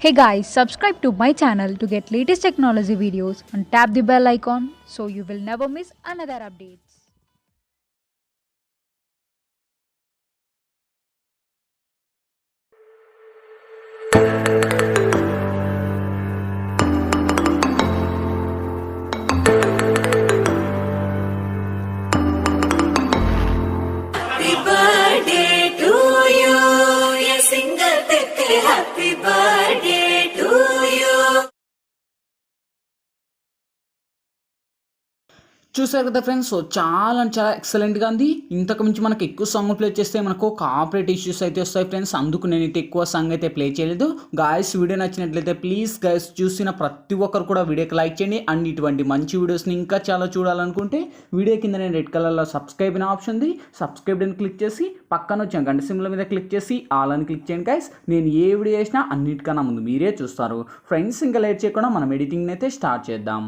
Hey guys, subscribe to my channel to get latest technology videos and tap the bell icon so you will never miss another updates. Happy birthday to you, a single tick. Happy birthday to you. చూసారు కదా friends. So చాలా అంటే చాలా ఎక్సలెంట్గా ఉంది. ఇంతకు మించి మనకు ఎక్కువ సాంగ్ ప్లే చేస్తే మనకు కాపరేట్ ఇష్యూస్ అయితే వస్తాయి ఫ్రెండ్స్. అందుకు నేను అయితే ఎక్కువ సాంగ్ అయితే ప్లే చేయలేదు. గాయస్ వీడియో నచ్చినట్లయితే ప్లీజ్ గాయస్ చూసిన ప్రతి ఒక్కరు కూడా వీడియోకి లైక్ చేయండి. అండ్ ఇటువంటి మంచి వీడియోస్ని ఇంకా చాలా చూడాలనుకుంటే వీడియో కింద నేను రెడ్ కలర్లో సబ్స్క్రైబ్ అనే ఆప్షన్ ఉంది. సబ్స్క్రైబ్ అని క్లిక్ చేసి పక్కన వచ్చాను గంట సింబల్ మీద క్లిక్ చేసి ఆల్ అని క్లిక్ చేయండి గాయస్. నేను ఏ వీడియో చేసినా అన్నిటికన్నా ముందు మీరే చూస్తారు ఫ్రెండ్స్. ఇంకా లేట్ చేయకుండా మనం ఎడిటింగ్ అయితే స్టార్ట్ చేద్దాం.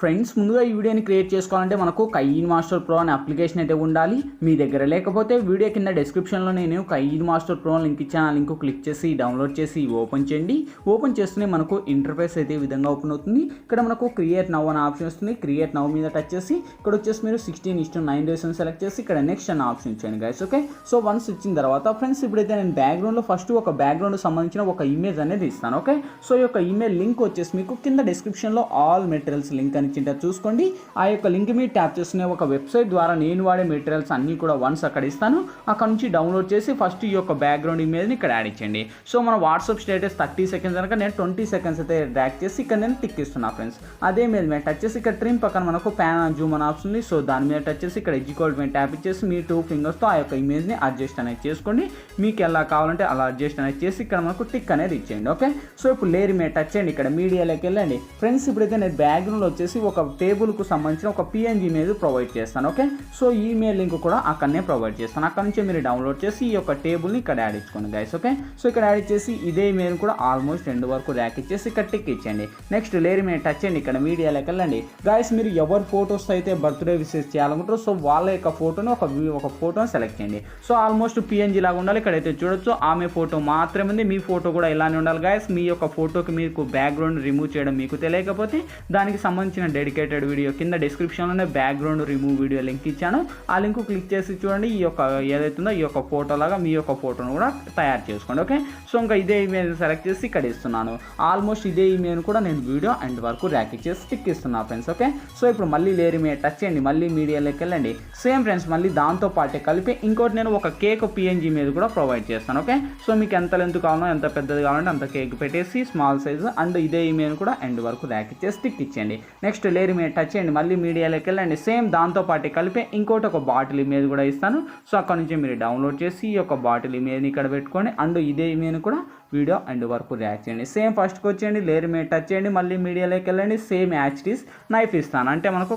ఫ్రెండ్స్ ముందుగా ఈ వీడియోని క్రియేట్ చేసుకోవాలంటే మనకు కైన్మాస్టర్ ప్రో అనే అప్లికేషన్ అయితే ఉండాలి. మీ దగ్గర లేకపోతే వీడియో కింద డిస్క్రిప్షన్లో నేను కైన్మాస్టర్ ప్రో లింక్ ఇచ్చాను. ఆ లింక్ క్లిక్ చేసి డౌన్లోడ్ చేసి ఓపెన్ చేయండి. ఓపెన్ చేస్తూనే మనకు ఇంటర్ఫేస్ అయితే ఈ విధంగా ఓపెన్ అవుతుంది. ఇక్కడ మనకు క్రియేట్ నవ్ అనే ఆప్షన్ వస్తుంది. క్రియేట్ నవ్ మీద టచ్ చేసి ఇక్కడ వచ్చేసి మీరు 16:9 రేషన్ సెలెక్ట్ చేసి ఇక్కడ నెక్స్ట్ అనే ఆప్షన్ ఇచ్చాను గైస్. ఓకే, సో వన్స్ ఇచ్చిన తర్వాత ఫ్రెండ్స్ ఇప్పుడైతే నేను బ్యాక్గ్రౌండ్లో ఫస్ట్ ఒక బ్యాక్గ్రౌండ్ సంబంధించిన ఒక ఇమేజ్ అనేది ఇస్తాను. ఓకే, సో ఈ యొక్క ఇమేజ్ లింక్ వచ్చేసి మీకు కింద డిస్క్రిప్షన్లో ఆల్ మెటీరియల్స్ లింక్ అని ఇచ్చింటే చూసుకోండి. ఆ యొక్క లింక్ మీద ట్యాప్ చేస్తున్న ఒక వెబ్సైట్ ద్వారా నేను వాడే మెటీరియల్స్ అన్నీ కూడా వన్స్ అక్కడ ఇస్తాను. అక్కడ నుంచి డౌన్లోడ్ చేసి ఫస్ట్ ఈ యొక్క బ్యాక్గ్రౌండ్ ఇమేజ్ని ఇక్కడ యాడ్ ఇచ్చండి. సో మన వాట్సాప్ స్టేటస్ 30 సెకండ్స్ కనుక నేను 20 సెకండ్స్ అయితే డ్రాగ్ చేసి ఇక్కడ నేను టిక్ ఇస్తున్నాను ఫ్రెండ్స్. అదే మీద మేము టచ్ చేసి ఇక్కడ ట్రిమ్ పక్కన మనకు ప్యాన్ అండ్ జూమ్ అని ఆప్షన్ ఉంది. సో దాని మీద టచ్ చేసి ఇక్కడ ఎడ్జికోల్డ్ మీద ట్యాప్ ఇచ్చేసి మీ 2 ఫింగర్స్తో ఆ యొక్క ఇమేజ్ని అడ్జస్ట్ అనేది చేసుకోండి. మీకు ఎలా కావాలంటే అలా అడ్జస్ట్ అనేది చేసి ఇక్కడ మనకు టిక్ అనేది ఇచ్చేయండి. ఓకే, సో ఇప్పుడు లేయర్ మీద టచ్ చేయండి. ఇక్కడ మీడియాలోకి వెళ్ళండి ఫ్రెండ్స్. ఇప్పుడైతే నేను బ్యాక్గ్రౌండ్లో వచ్చేసి ఒక టేబుల్కు సంబంధించిన ఒక పిఎన్జీ ఇమేజ్ ప్రొవైడ్ చేస్తాను. ఓకే, సో ఈ ఇమెయిల్ లింక్ కూడా అక్కడనే ప్రొవైడ్ చేస్తాను. అక్కడ నుంచి మీరు డౌన్లోడ్ చేసి ఈ యొక్క టేబుల్ని ఇక్కడ యాడ్ ఇచ్చుకోండి గైస్. ఓకే, సో ఇక్కడ యాడ్ ఇచ్చేసి ఇదే ఇమెయిల్ కూడా ఆల్మోస్ట్ ఎండ్ వరకు ర్యాక్ ఇచ్చేసి ఇక్కడ టిక్ ఇచ్చేయండి. నెక్స్ట్ లేయర్ మీద టచ్ చేయండి. ఇక్కడ మీడియాలోకి వెళ్ళండి గైస్. మీరు ఎవరి ఫోటోస్ అయితే బర్త్డే విషెస్ చేయాలనుకుంటారో సో వాళ్ళ యొక్క ఫోటోని ఒక ఫోటోని సెలెక్ట్ చేయండి. సో ఆల్మోస్ట్ పిఎన్జీ లాగా ఉండాలి. ఇక్కడైతే చూడొచ్చు ఆమె ఫోటో మాత్రమే ఉంది. మీ ఫోటో కూడా ఇలానే ఉండాలి గైస్. మీ యొక్క ఫోటోకి మీకు బ్యాక్గ్రౌండ్ రిమూవ్ చేయడం మీకు తెలియకపోతే దానికి సంబంధించిన డెడికేటెడ్ వీడియో కింద డిస్క్రిప్షన్లోనే బ్యాక్గ్రౌండ్ రిమూవ్ వీడియో లింక్ ఇచ్చాను. ఆ లింక్ క్లిక్ చేసి చూడండి. ఈ యొక్క ఏదైతుందో ఈ యొక్క ఫోటో లాగా మీ యొక్క ఫోటోను కూడా తయారు చేసుకోండి. ఓకే, సో ఇంకా ఇదే ఇమేజ్ సెలెక్ట్ చేసి ఇక్కడ ఇస్తున్నాను. ఆల్మోస్ట్ ఇదే ఇమేజ్ కూడా నేను వీడియో అండ్ వరకు ర్యాక్ ఇచ్చేసి స్టిక్ ఇస్తున్నాను ఫ్రెండ్స్. ఓకే, సో ఇప్పుడు మళ్ళీ లేయర్ మీద టచ్ చేయండి. మళ్ళీ మీడియాలోకి వెళ్ళండి. సేమ్ ఫ్రెండ్స్ మళ్ళీ దాంతో పాటే కలిపి ఇంకోటి నేను ఒక కేక్ పిఎన్జీ మీద కూడా ప్రొవైడ్ చేస్తాను. ఓకే, సో మీకు ఎంత లెంత్ కావాలో ఎంత పెద్దది కావాలంటే అంత కేక్ పెట్టేసి స్మాల్ సైజు అండ్ ఇదే ఇమేజ్ కూడా ఎండ్ వరకు ర్యాక్ ఇచ్చేసి స్టిక్ ఇచ్చేయండి. నెక్స్ట్ లేయర్ మీద టచ్ చేయండి. మళ్ళీ మీడియాలోకి వెళ్ళండి. సేమ్ దాంతో పాటు కలిపి ఇంకోటి ఒక బాటిల్ ఇమేజ్ కూడా ఇస్తాను. సో అక్కడ నుంచి మీరు డౌన్లోడ్ చేసి ఈ యొక్క బాటిల్ ఇమేజ్ని ఇక్కడ పెట్టుకోండి. అండ్ ఇదే ఇమేజ్ కూడా వీడియో అండ్ వరకు రియాక్ట్ చేయండి. సేమ్ ఫస్ట్కి వచ్చేయండి. లేయర్ మీద టచ్ చేయండి. మళ్ళీ మీడియాలోకి వెళ్ళండి. సేమ్ యాక్టిస్ నైఫ్ ఇస్తాను. అంటే మనకు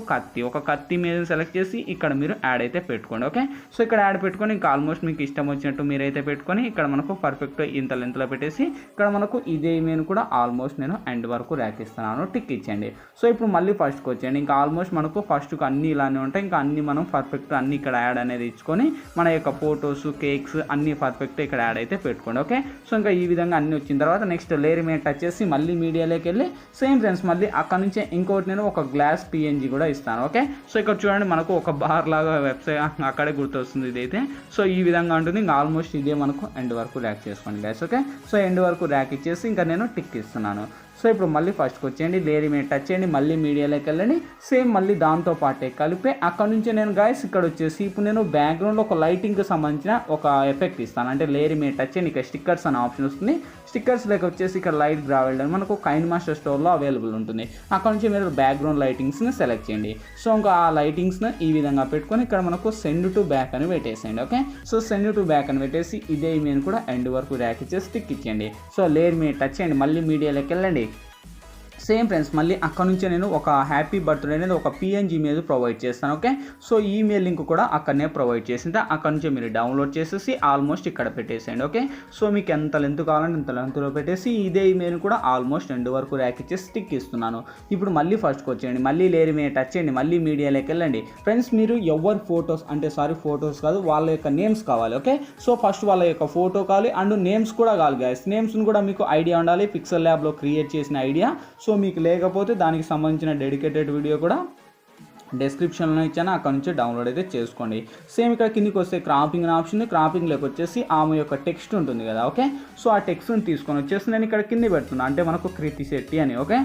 ఒక కత్తి మీద సెలెక్ట్ చేసి ఇక్కడ మీరు యాడ్ అయితే పెట్టుకోండి. ఓకే, సో ఇక్కడ యాడ్ పెట్టుకొని ఇంకా ఆల్మోస్ట్ మీకు ఇష్టం వచ్చినట్టు మీరైతే పెట్టుకొని ఇక్కడ మనకు పర్ఫెక్ట్ ఇంత లెంత్లో పెట్టేసి ఇక్కడ మనకు ఇదే ఇమేజ్ కూడా ఆల్మోస్ట్ నేను ఎండ్ వరకు ర్యాక్ ఇస్తున్నాను. టిక్ ఇచ్చేయండి. సో ఇప్పుడు మళ్ళీ ఫస్ట్కి వచ్చేయండి. ఇంకా ఆల్మోస్ట్ మనకు ఫస్ట్కి అన్నీ ఇలానే ఉంటాయి. ఇంకా అన్నీ మనం పర్ఫెక్ట్ అన్నీ ఇక్కడ యాడ్ అనేది ఇచ్చుకొని మన యొక్క ఫొటోస్ కేక్స్ అన్నీ పర్ఫెక్ట్ ఇక్కడ యాడ్ అయితే పెట్టుకోండి. ఓకే, సో ఇంకా ఈ విధంగా అన్నీ వచ్చిన తర్వాత నెక్స్ట్ లేయర్ మీద టచ్ చేసి మళ్ళీ మీడియాలోకి వెళ్ళి సేమ్ ఫ్రెండ్స్ మళ్ళీ అక్కడ నుంచి ఇంకోటి నేను ఒక గ్లాస్ పిఎన్జీ కూడా ఇస్తాను. ఓకే, సో ఇక్కడ చూడండి మనకు ఒక బార్ లాగా వెబ్సైట్ అక్కడే గుర్తొస్తుంది ఇదైతే. సో ఈ విధంగా ఉంటుంది. ఇంకా ఆల్మోస్ట్ ఇదే మనకు ఎండ్ వరకు ర్యాక్ చేసుకోండి గైస్. ఓకే, సో ఎండ్ వరకు ర్యాక్ ఇచ్చేసి ఇంకా నేను టిక్ ఇస్తున్నాను. సో ఇప్పుడు మళ్ళీ ఫస్ట్కి వచ్చేయండి. లేయర్ మీద టచ్ చేయండి. మళ్ళీ మీడియాలోకి వెళ్ళండి. సేమ్ మళ్ళీ దాంతో పాటే కలిపి అక్కడ నుంచి నేను గాయస్ ఇక్కడ వచ్చేసి ఇప్పుడు నేను బ్యాక్గ్రౌండ్లో ఒక లైటింగ్కి సంబంధించిన ఒక ఎఫెక్ట్ ఇస్తాను. అంటే లేయర్ మీద టచ్ చేయండి. ఇక్కడ స్టిక్కర్స్ అనే ఆప్షన్ వస్తుంది. స్టిక్కర్స్ లెక్క వచ్చేసి ఇక్కడ లైట్ గ్రావెల్ అని మనకు కైన్మాస్టర్ స్టోర్లో అవైలబుల్ ఉంటుంది. అక్కడ నుంచి మీరు బ్యాక్గ్రౌండ్ లైటింగ్స్ని సెలెక్ట్ చేయండి. సో ఇంకా ఆ లైటింగ్స్ని ఈ విధంగా పెట్టుకొని ఇక్కడ మనకు సెండ్ టు బ్యాక్ అని పెట్టేసేయండి. Okay, so send to back అని పెట్టేసి ఇదే ఇమేజ్ కూడా ఎండ్ వరకు ర్యాక్ ఇచ్చేసి స్టిక్ ఇచ్చేయండి. సో లేయర్ మీద టచ్ చేయండి. మళ్ళీ మీడియాలోకి వెళ్ళండి. సేమ్ ఫ్రెండ్స్ మళ్ళీ అక్కడ నుంచే నేను ఒక హ్యాపీ బర్త్డే అనేది ఒక పిఎన్జీ ఇమేజ్ ప్రొవైడ్ చేస్తాను. ఓకే, సో ఈమెయిల్ లింక్ కూడా అక్కడనే ప్రొవైడ్ చేసింటే అక్కడ నుంచే మీరు డౌన్లోడ్ చేసేసి ఆల్మోస్ట్ ఇక్కడ పెట్టేసేయండి. ఓకే, సో మీకు ఎంత లెంత్ కావాలంటే అంత లెంత్లో పెట్టేసి ఇదే ఈమెయిల్ కూడా ఆల్మోస్ట్ ఎండ్ వరకు ర్యాక్ ఇచ్చేసి స్టిక్ ఇస్తున్నాను. ఇప్పుడు మళ్ళీ ఫస్ట్కి వచ్చేయండి, మళ్ళీ లేయర్ మీద టచ్ చేయండి, మళ్ళీ మీడియాలోకి వెళ్ళండి. ఫ్రెండ్స్ మీరు ఎవరి ఫొటోస్ అంటే ఫొటోస్ కాదు, వాళ్ళ యొక్క నేమ్స్ కావాలి. ఓకే, సో ఫస్ట్ వాళ్ళ యొక్క ఫోటో కావాలి అండ్ నేమ్స్ కూడా కావాలి గైస్. నేమ్స్ని కూడా మీకు ఐడియా ఉండాలి, పిక్సెల్ ల్యాబ్లో క్రియేట్ చేసిన ఐడియా. సో మీకు లేకపోతే దానికి సంబంధించిన డెడికేటెడ్ వీడియో కూడా డిస్క్రిప్షన్లో ఇచ్చాను, అక్కడ నుంచి డౌన్లోడ్ అయితే చేసుకోండి. సేమ్ ఇక్కడ కిందికి వస్తే క్రాపింగ్ ఆప్షన్, క్రాపింగ్లోకి వచ్చేసి ఆమె యొక్క టెక్స్ట్ ఉంటుంది కదా. ఓకే, సో ఆ టెక్స్ట్ని తీసుకొని వచ్చేసి నేను ఇక్కడ కింద పెడుతున్నాను, అంటే మనకు కృతి శెట్టి అని. ఓకే,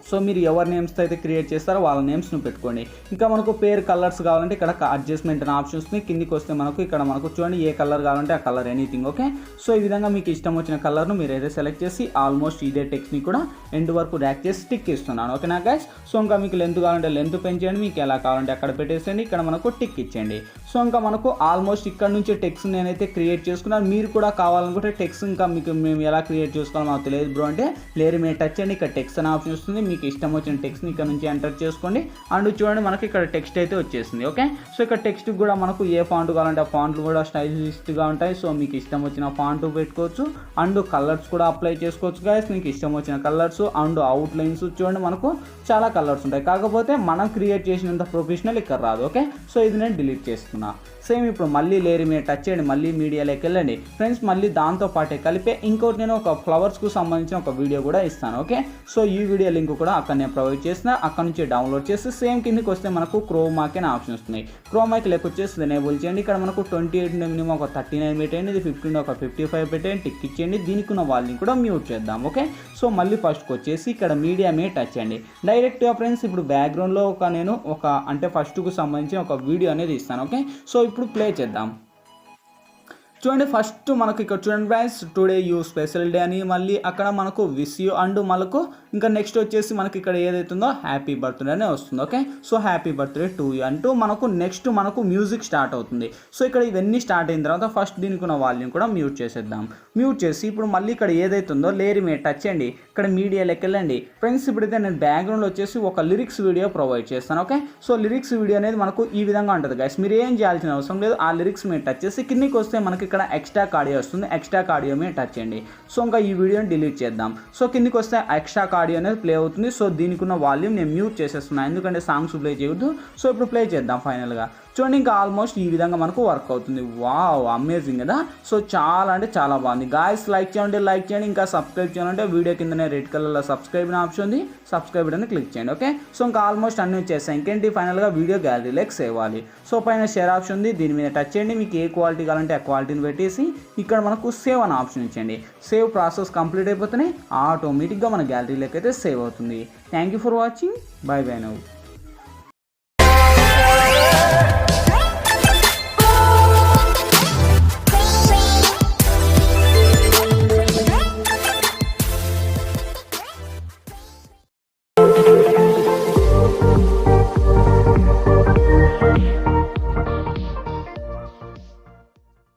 సో మీరు ఎవరి నేమ్స్తో అయితే క్రియేట్ చేస్తారో వాళ్ళ నేమ్స్ను పెట్టుకోండి. ఇంకా మనకు పేరు కలర్స్ కావాలంటే ఇక్కడ అడ్జస్ట్మెంట్ అనే ఆప్షన్స్ని కిందికి వస్తే మనకు ఇక్కడ మనకు చూడండి ఏ కలర్ కావాలంటే ఆ కలర్ ఎనీథింగ్. ఓకే, సో ఈ విధంగా మీకు ఇష్టం వచ్చిన కలర్ను మీరు అయితే సెలెక్ట్ చేసి ఆల్మోస్ట్ ఇదే టెక్స్ట్ని కూడా ఎండ్ వరకు ర్యాక్ చేసి స్టిక్ ఇస్తున్నాను. ఓకేనా గైస్, సో ఇంకా మీకు లెంత్ కావాలంటే లెంత్ పెంచేయండి, మీకు ఎలా కావాలంటే అక్కడ పెట్టేసేయండి, ఇక్కడ మనకు టిక్ ఇచ్చేయండి. సో ఇంకా మనకు ఆల్మోస్ట్ ఇక్కడ నుంచి టెక్స్ట్ నేనైతే క్రియేట్ చేసుకున్నాను. మీరు కూడా కావాలనుకుంటే టెక్స్ట్ ఇంకా మీకు మేము ఎలా క్రియేట్ చేసుకోవాలో మాకు తెలియదు బ్రో అంటే లేయర్ మీద టచ్ చేయండి, ఇక్కడ టెక్స్ట్ అనే ఆప్షన్ వస్తుంది, మీకు ఇష్టం వచ్చిన టెక్స్ట్ని ఇక్కడ నుంచి ఎంటర్ చేసుకోండి. అండ్ చూడండి మనకి ఇక్కడ టెక్స్ట్ అయితే వచ్చేసింది. ఓకే, సో ఇక్కడ టెక్స్ట్ కూడా మనకు ఏ ఫాంట్ కావాలంటే ఆ ఫాంట్లు కూడా స్టైలిష్గా ఉంటాయి. సో మీకు ఇష్టం వచ్చిన ఫాంట్ పెట్టుకోవచ్చు అండ్ కలర్స్ కూడా అప్లై చేసుకోవచ్చు గైస్, మీకు ఇష్టం వచ్చిన కలర్స్ అండ్ అవుట్లైన్స్. చూడండి మనకు చాలా కలర్స్ ఉంటాయి, కాకపోతే మనం క్రియేట్ చేసినంత ప్రొఫెషనల్ ఇక్కడ రాదు. ఓకే, సో ఇది నేను డిలీట్ చేస్తున్నా. సేమ్ ఇప్పుడు మళ్ళీ లేయర్ మీద టచ్ చేయండి, మళ్ళీ మీడియాలోకి వెళ్ళండి. ఫ్రెండ్స్ మళ్ళీ దాంతో పాటే కలిపే ఇంకోటి నేను ఒక ఫ్లవర్స్కు సంబంధించిన ఒక వీడియో కూడా ఇస్తాను. ఓకే, సో ఈ వీడియో లింక్ కూడా అక్కడ నేను ప్రొవైడ్ చేసిన, అక్కడ నుంచి డౌన్లోడ్ చేసి సేమ్ కిందకి వస్తే మనకు క్రోమాకి అనే ఆప్షన్ వస్తుంది. క్రోమాకి లెక్క వచ్చేసి ఎనేబుల్ చేయండి. ఇక్కడ మనకు 28 మినిమం ఒక 39 పెట్టండి, ఇది 15 ఒక 55 పెట్టండి, టిక్ ఇచ్చేయండి. దీనికి ఉన్న వాళ్ళని కూడా మ్యూట్ చేద్దాం. ఓకే, సో మళ్ళీ ఫస్ట్కి వచ్చేసి ఇక్కడ మీడియా మీద టచ్ చేయండి. డైరెక్ట్గా ఫ్రెండ్స్ ఇప్పుడు బ్యాక్గ్రౌండ్లో నేను అంటే ఫస్ట్కు సంబంధించిన ఒక వీడియో అనేది ఇస్తాను. ఓకే, సో ఇప్పుడు ప్లే చేద్దాం. చూడండి ఫస్ట్ మనకు ఇక్కడ చూడండి friends, today you special day అని మళ్ళీ అక్కడ మనకు విష్ యూ అండ్ మనకు ఇంకా నెక్స్ట్ వచ్చేసి మనకి ఇక్కడ ఏదైతుందో హ్యాపీ బర్త్డే అనే వస్తుంది. Okay, so happy birthday to you అంటూ మనకు నెక్స్ట్ మనకు మ్యూజిక్ స్టార్ట్ అవుతుంది. సో ఇక్కడ ఇవన్నీ స్టార్ట్ అయిన తర్వాత ఫస్ట్ దీనికి ఉన్న వాల్యూమ్ కూడా మ్యూట్ చేసేద్దాం. మ్యూట్ చేసి ఇప్పుడు మళ్ళీ ఇక్కడ ఏదైతుందో లేయర్ మీద టచ్ చేయండి, ఇక్కడ మీడియాలోకి వెళ్ళండి. ఫ్రెండ్స్ ఇప్పుడైతే నేను బ్యాక్గ్రౌండ్లో వచ్చేసి ఒక లిరిక్స్ వీడియో ప్రొవైడ్ చేస్తాను. ఓకే, సో లిరిక్స్ వీడియో అనేది మనకు ఈ విధంగా ఉంటుంది గైస్, మీరు ఏం చేయాల్సిన అవసరం లేదు. ఆ లిరిక్స్ మీద టచ్ చేసి కిందికి వస్తే మనకి ఇక్కడ ఎక్స్ట్రా ఆడియో వస్తుంది, ఎక్స్ట్రా ఆడియో మీద టచ్ చేయండి. సో ఇంకా ఈ వీడియోని డిలీట్ చేద్దాం. సో కిందికి వస్తే ఎక్స్ట్రా ఆడియో అనేది ప్లే అవుతుంది. సో దీనికి ఉన్న వాల్యూమ్ నేను మ్యూట్ చేసేస్తున్నాను, ఎందుకంటే సాంగ్స్ ప్లే చేయొద్దు. సో ఇప్పుడు ప్లే చేద్దాం ఫైనల్గా. చూడండి ఇంకా ఆల్మోస్ట్ ఈ విధంగా మనకు వర్క్ అవుతుంది. వావ్, అమేజింగ్ కదా. సో చాలా అంటే చాలా బాగుంది గాయస్. లైక్ చేయండి, ఇంకా సబ్స్క్రైబ్ చేయాలంటే వీడియో కిందనే రెడ్ కలర్లో సబ్స్క్రైబ్ అనే ఆప్షన్ ఉంది, సబ్స్క్రైబ్ అని క్లిక్ చేయండి. ఓకే, సో ఇంకా ఆల్మోస్ట్ అన్ని వచ్చేస్తాయి. ఇంకేంటి ఫైనల్గా వీడియో గ్యాలరీలోకి సేవ్ అవ్వాలి. సో పైన షేర్ ఆప్షన్ ఉంది, దీని మీద టచ్ చేయండి. మీకు ఏ క్వాలిటీ కావాలంటే ఆ క్వాలిటీని పెట్టేసి ఇక్కడ మనకు సేవ్ అనే ఆప్షన్ ఇచ్చండి. సేవ్ ప్రాసెస్ కంప్లీట్ అయిపోతేనే ఆటోమేటిక్గా మన గ్యాలరీలోకి అయితే సేవ్ అవుతుంది. Thank you for watching, by by now.